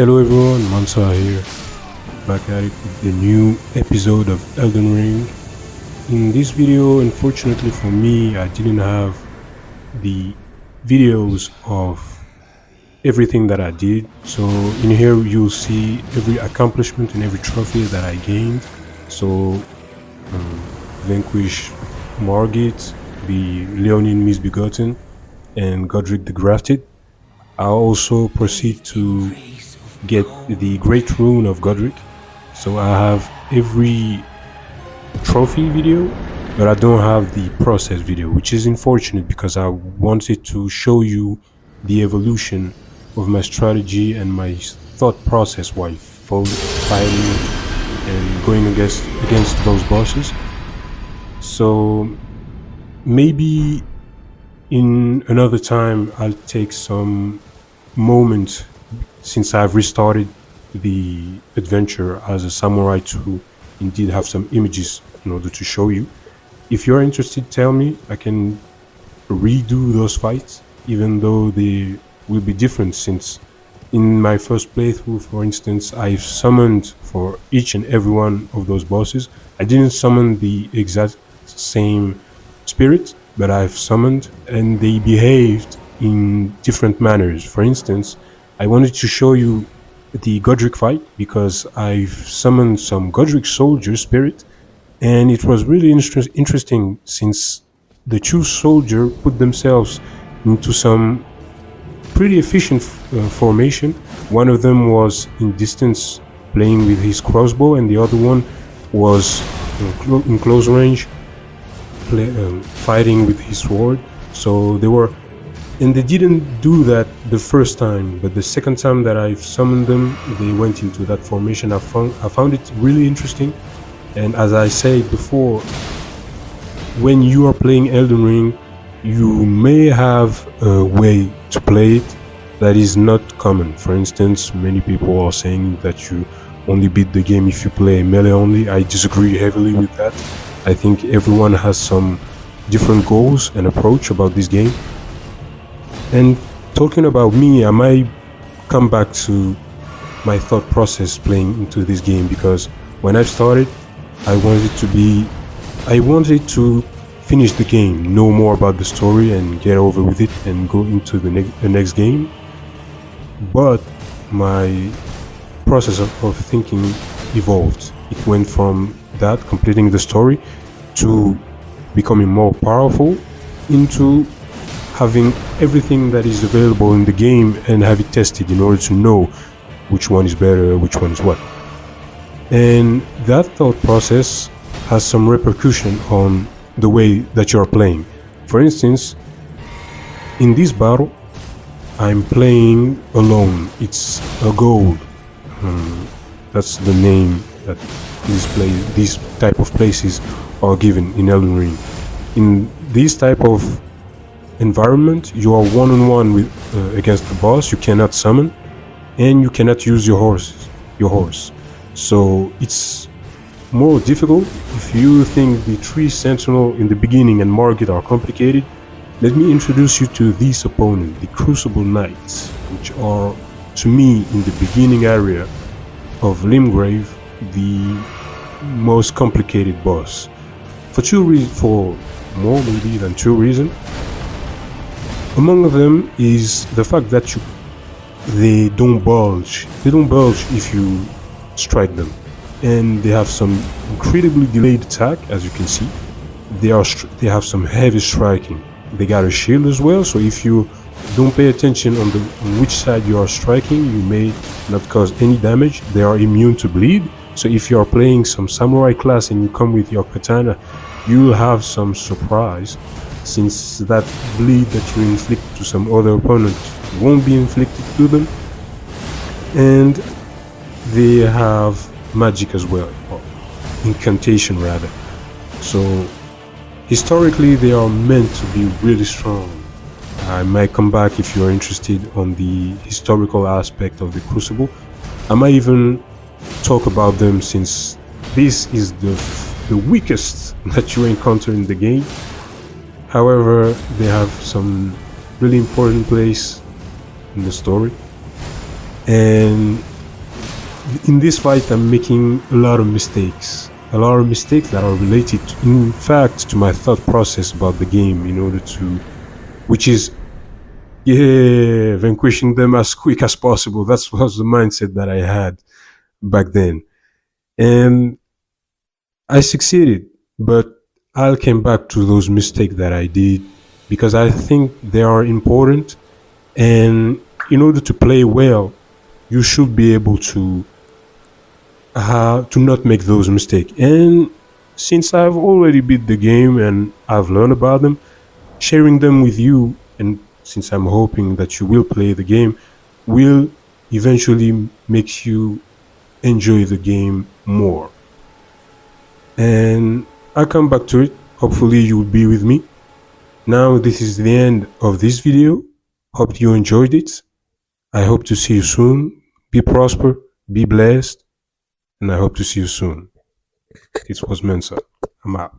Hello everyone, Mansa here, back at it with the new episode of Elden Ring. In this video, unfortunately for me, I didn't have the videos of everything that I did. So in here you'll see every accomplishment and every trophy that I gained. So vanquish Margit, the Leonin Misbegotten, and Godric the Grafted. I'll also proceed to get the Great Rune of Godric. So I have every trophy video, but I don't have the process video, which is unfortunate because I wanted to show you the evolution of my strategy and my thought process while fighting and going against those bosses. So maybe in another time I'll take some moment, since I've restarted the adventure as a samurai, to indeed have some images in order to show you. If you're interested, tell me. I can redo those fights, even though they will be different, since in my first playthrough, for instance, I've summoned for each and every one of those bosses. I didn't summon the exact same spirit, but I've summoned and they behaved in different manners. For instance, I wanted to show you the Godric fight because I've summoned some Godric soldier spirit, and it was really interesting since the two soldier put themselves into some pretty efficient formation. One of them was in distance playing with his crossbow, and the other one was in close range fighting with his sword. So they didn't do that the first time, but the second time that I've summoned them, they went into that formation. I found it really interesting. And as I said before, when you are playing Elden Ring, you may have a way to play it that is not common. For instance, many people are saying that you only beat the game if you play melee only. I disagree heavily with that. I think everyone has some different goals and approach about this game. And talking about me, I might come back to my thought process playing into this game, because when I started, I wanted to finish the game, know more about the story and get over with it and go into the next game. But my process of thinking evolved. It went from that, completing the story, to becoming more powerful, into having everything that is available in the game and have it tested in order to know which one is better, which one is what. And that thought process has some repercussion on the way that you're playing. For instance, in this battle, I'm playing alone. It's a gold. That's the name that these type of places are given in Elden Ring. In this type of environment, you are one-on-one with against the boss. You cannot summon, and you cannot use your horse. So it's more difficult. If you think the three sentinel in the beginning and Margit are complicated, let me introduce you to this opponent, the Crucible Knights, which are, to me, in the beginning area of Limgrave, the most complicated boss. For more maybe than two reasons. Among them is the fact that they don't bulge. They don't bulge if you strike them, and they have some incredibly delayed attack, as you can see. They have some heavy striking. They got a shield as well, so if you don't pay attention on which side you are striking, you may not cause any damage. They are immune to bleed, so if you are playing some samurai class and you come with your katana, you'll have some surprise, since that bleed that you inflict to some other opponent won't be inflicted to them. And they have magic as well, or incantation rather. So historically they are meant to be really strong. I might come back if you are interested on the historical aspect of the Crucible. I might even talk about them, since this is the weakest that you encounter in the game. However, they have some really important place in the story. And in this fight, I'm making a lot of mistakes. A lot of mistakes that are related, in fact, to my thought process about the game, in order to, which is, yeah, vanquishing them as quick as possible. That was the mindset that I had back then. And I succeeded, but I'll come back to those mistakes that I did because I think they are important. And in order to play well, you should be able to not make those mistakes. And since I've already beat the game and I've learned about them, sharing them with you, and since I'm hoping that you will play the game, will eventually make you enjoy the game more. And I'll come back to it. Hopefully you'll be with me. Now this is the end of this video. Hope you enjoyed it. I hope to see you soon. Be prosper, be blessed, and I hope to see you soon. It was Mensa. I'm out.